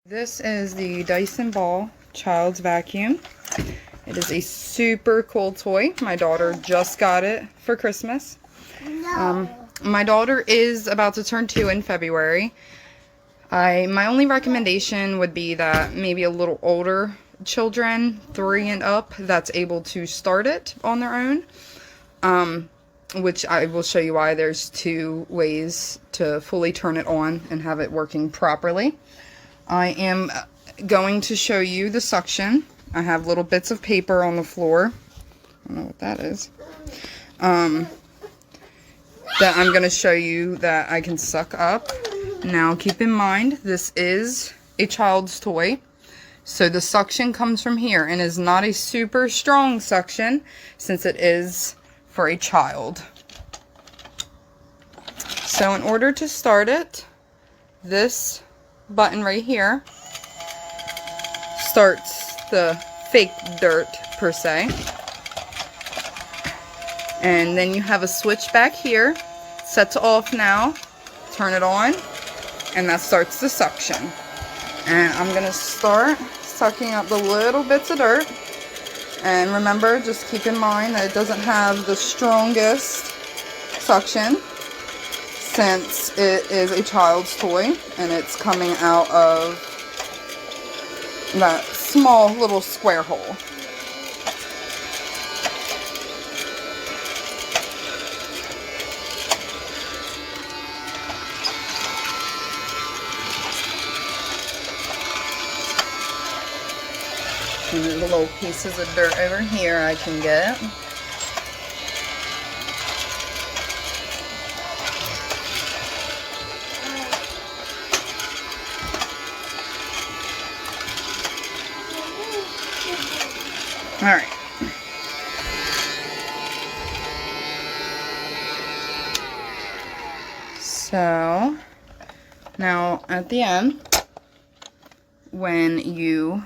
This is the Dyson Ball Child's Vacuum. It is a super cool toy. My daughter just got it for Christmas. My daughter is about to turn 2 in February. My only recommendation would be that maybe a little older children, 3 and up, that's able to start it on their own. Which I will show you why. There's 2 ways to fully turn it on and have it working properly. I am going to show you the suction. I have little bits of paper on the floor. I don't know what that is. That I'm going to show you that I can suck up. Now keep in mind, this is a child's toy. So the suction comes from here and is not a super strong suction since it is for a child. So in order to start it, this button right here starts the fake dirt per se, and then you have a switch back here, set to off now, turn it on, and that starts the suction. And I'm gonna start sucking up the little bits of dirt, and remember, just keep in mind that it doesn't have the strongest suction since it is a child's toy and it's coming out of that small little square hole. And the little pieces of dirt over here I can get. Alright. So, now at the end, when you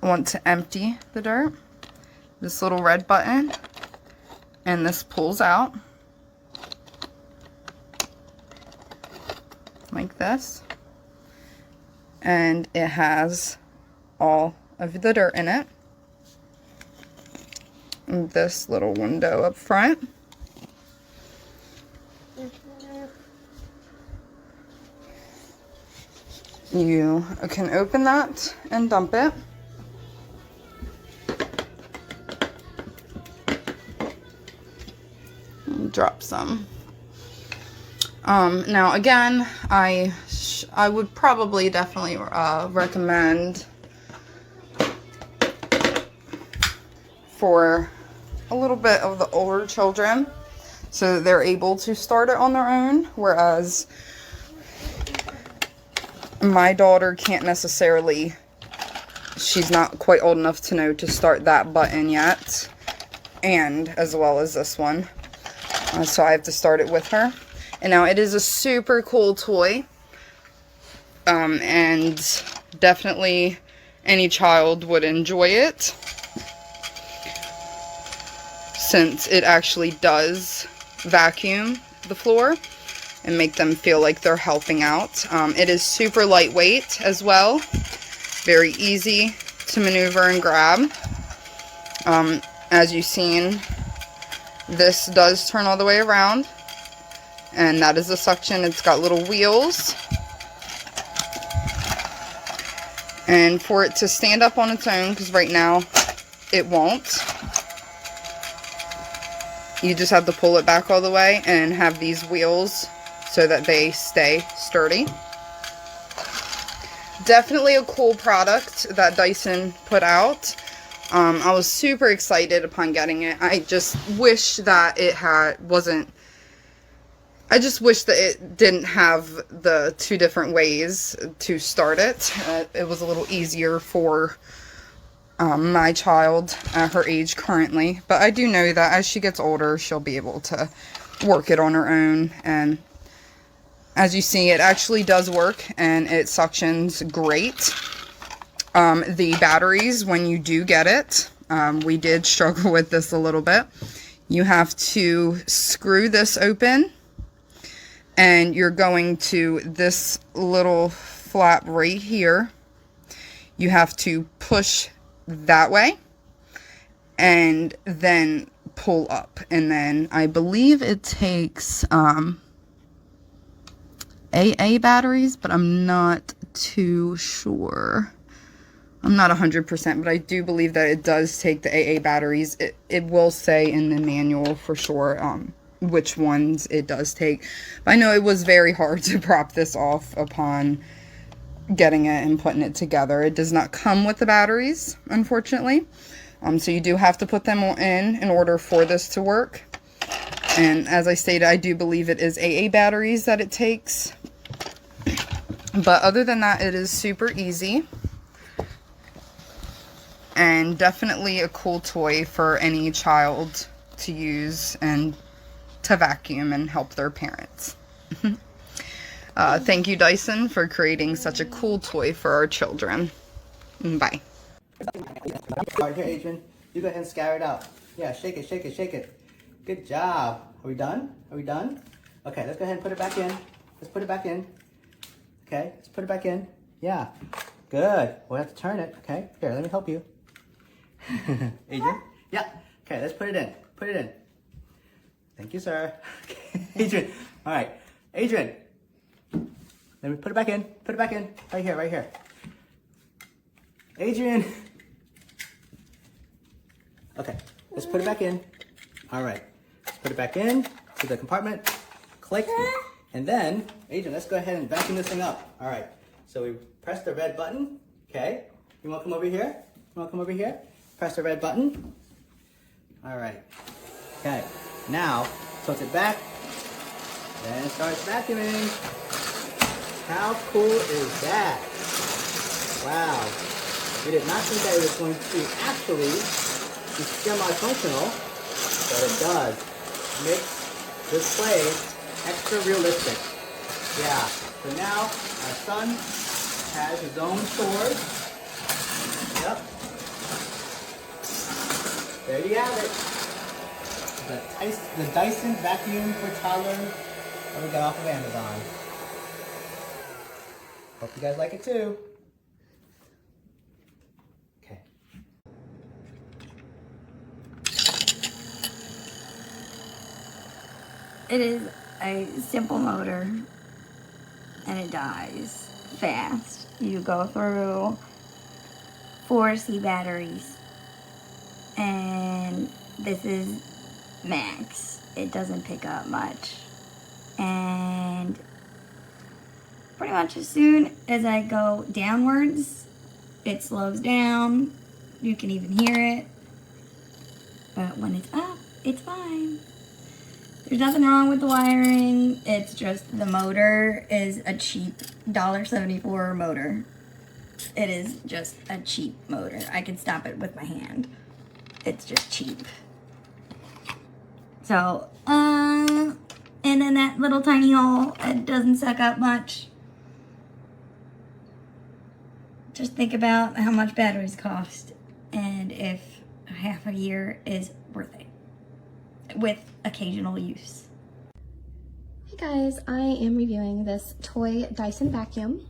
want to empty the dirt, this little red button, and this pulls out like this, and it has all of the dirt in it. And this little window up front. You can open that and dump it. Drop some. Now again, I would probably definitely recommend for a little bit of the older children so that they're able to start it on their own, whereas my daughter can't necessarily, she's not quite old enough to know to start that button yet, and as well as this one. So I have to start it with her. And now it is a super cool toy. And definitely any child would enjoy it, since it actually does vacuum the floor and make them feel like they're helping out. It is super lightweight as well. Very easy to maneuver and grab. As you've seen, this does turn all the way around, and that is the suction. It's got little wheels, and for it to stand up on its own, because right now it won't, you just have to pull it back all the way and have these wheels so that they stay sturdy. Definitely a cool product that Dyson put out. I was super excited upon getting it. I just wish that it didn't have the 2 different ways to start it. It was a little easier for my child at her age currently. But I do know that as she gets older, she'll be able to work it on her own. And as you see, it actually does work, and it suctions great. The batteries, when you do get it, we did struggle with this a little bit. You have to screw this open, and you're going to this little flap right here. You have to push that way and then pull up. And then I believe it takes AA batteries, but I'm not too sure. I'm not 100%, but I do believe that it does take the AA batteries. It will say in the manual for sure which ones it does take. But I know it was very hard to prop this off upon getting it and putting it together. It does not come with the batteries, unfortunately. So you do have to put them in order for this to work. And as I stated, I do believe it is AA batteries that it takes. But other than that, it is super easy. And definitely a cool toy for any child to use and to vacuum and help their parents. Thank you, Dyson, for creating such a cool toy for our children. Bye. Here, Adrian, you go ahead and scour it out. Yeah, shake it, shake it, shake it. Good job. Are we done? Are we done? Okay, let's go ahead and put it back in. Let's put it back in. Okay, let's put it back in. Yeah, good. We'll have to turn it. Okay, here, let me help you. Adrian? Yeah. Okay, let's put it in. Put it in. Thank you, sir. Okay. Adrian. All right. Adrian. Let me put it back in. Put it back in. Right here, right here. Adrian. Okay, let's put it back in. All right. Let's put it back in to the compartment. Click. And then, Adrian, let's go ahead and vacuum this thing up. All right. So we press the red button. Okay. You want to come over here? You want to come over here? Press the red button. All right. Okay. Now, tilt it back. Then it starts vacuuming. How cool is that? Wow. We did not think that it was going to actually be semi-functional, but it does. Makes this play extra realistic. Yeah. So now our son has his own chores. Yep. There you have it. The Dyson vacuum for toddlers that we got off of Amazon. Hope you guys like it too. Okay. It is a simple motor and it dies fast. You go through 4 C batteries and this is max. It doesn't pick up much. And pretty much as soon as I go downwards, it slows down. You can even hear it. But when it's up, it's fine. There's nothing wrong with the wiring. It's just the motor is a cheap $1.74 motor. It is just a cheap motor. I can stop it with my hand. It's just cheap. So, and then that little tiny hole, it doesn't suck up much. Just think about how much batteries cost and if half a year is worth it with occasional use. Hey guys, I am reviewing this toy Dyson vacuum.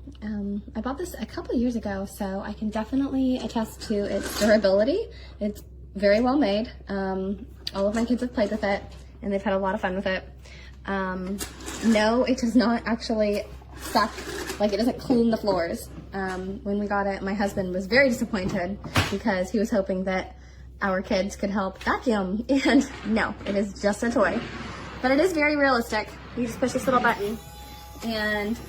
I bought this a couple years ago, so I can definitely attest to its durability. It's very well made. All of my kids have played with it and they've had a lot of fun with it. No, it does not actually suck, like it doesn't clean the floors. When we got it, my husband was very disappointed because he was hoping that our kids could help vacuum, and no, it is just a toy. But it is very realistic. You just push this little button and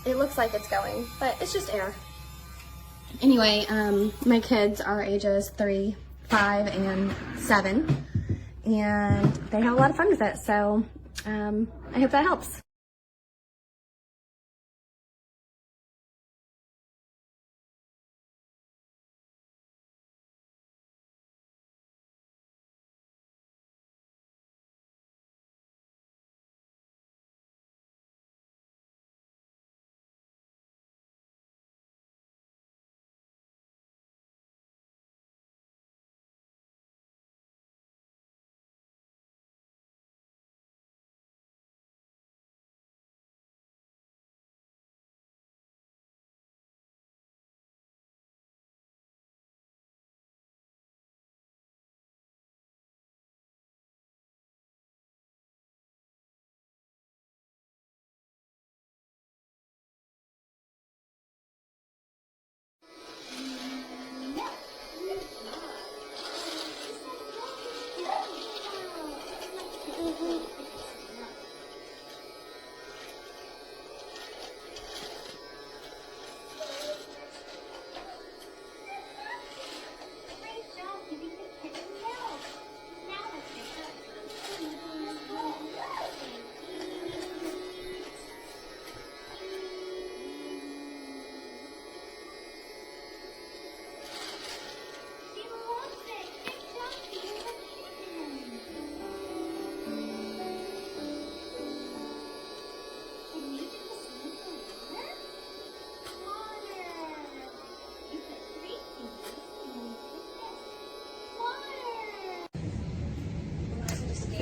it looks like it's going, but it's just air. Anyway, my kids are ages 3, 5, and 7, and they have a lot of fun with it, so I hope that helps.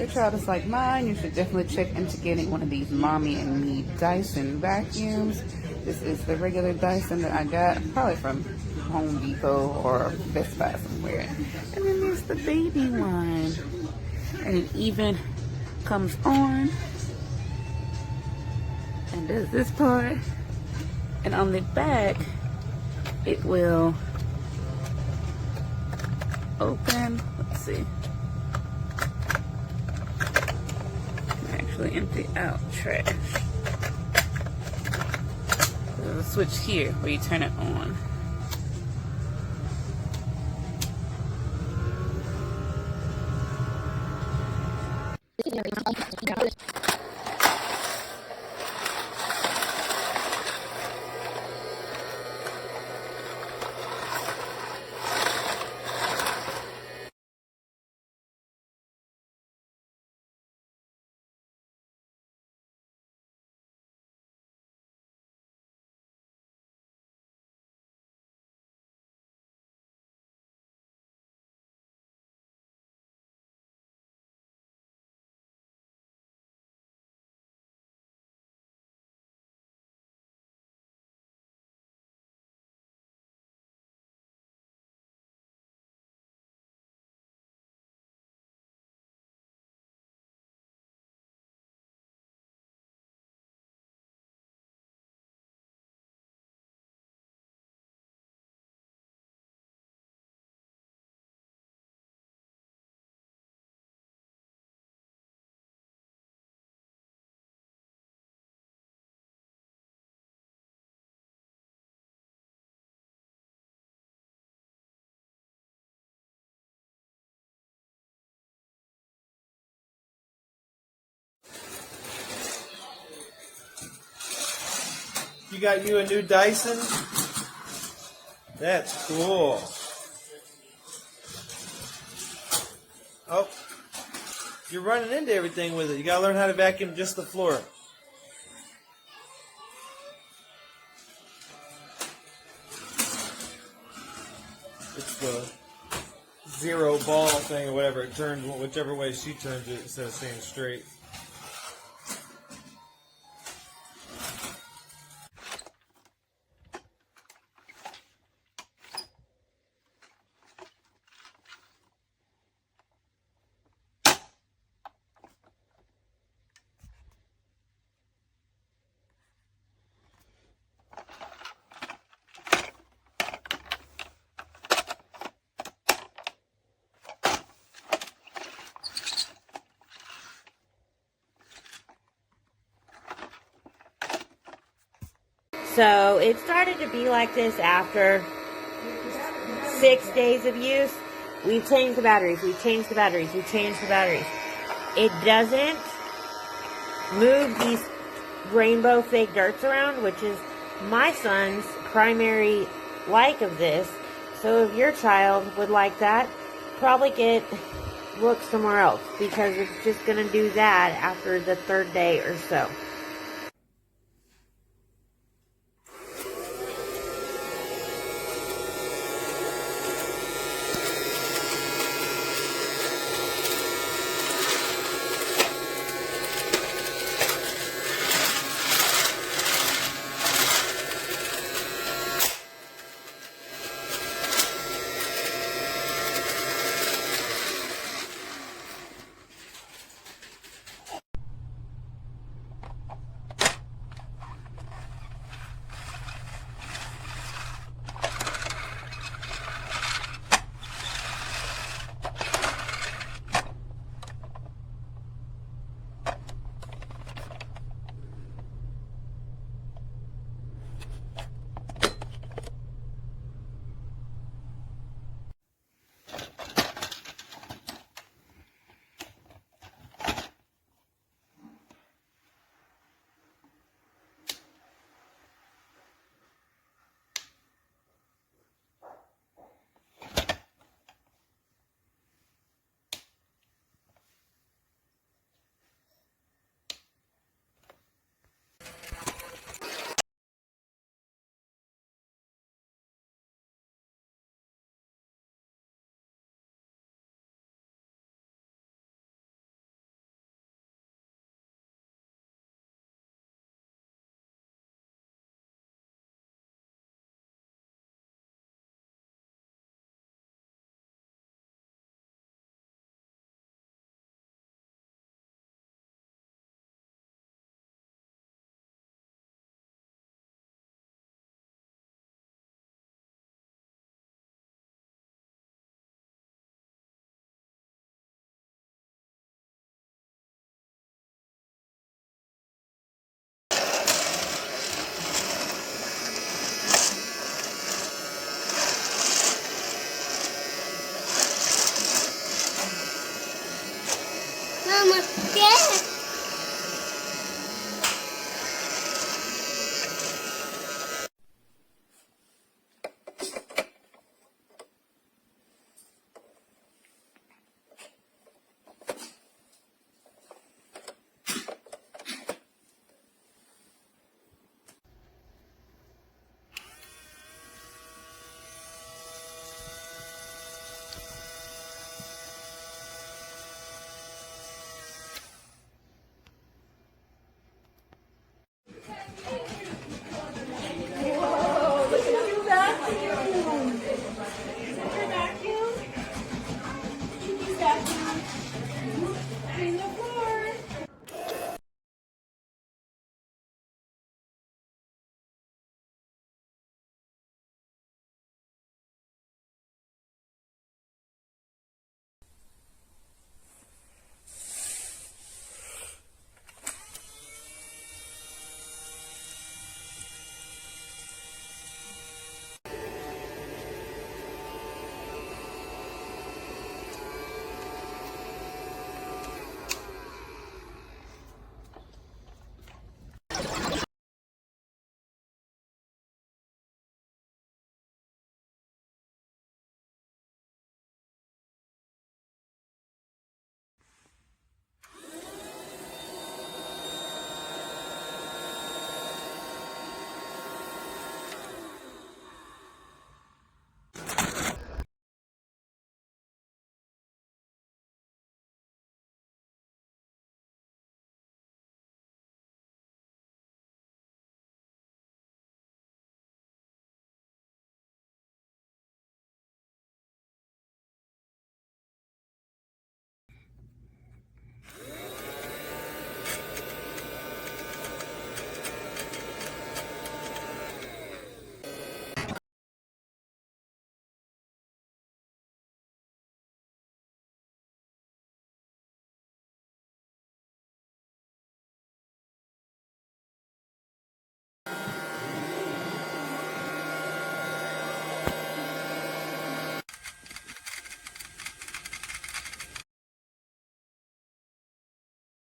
your child is like mine, you should definitely check into getting one of these Mommy and Me Dyson vacuums. This is the regular Dyson that I got, probably from Home Depot or Best Buy somewhere. And then there's the baby one. And it even comes on and does this part. And on the back, it will open. Let's see. Actually empty out trash. There's a switch here where you turn it on. You got you a new Dyson? That's cool. Oh, you're running into everything with it. You gotta learn how to vacuum just the floor. It's the zero ball thing or whatever. It turns whichever way she turns it instead of staying straight. So it started to be like this after 6 days of use. We've changed the batteries, we've changed the batteries, we've changed the batteries. It doesn't move these rainbow fake dirts around, which is my son's primary like of this. So if your child would like that, probably look somewhere else, because it's just going to do that after the 3rd day or so.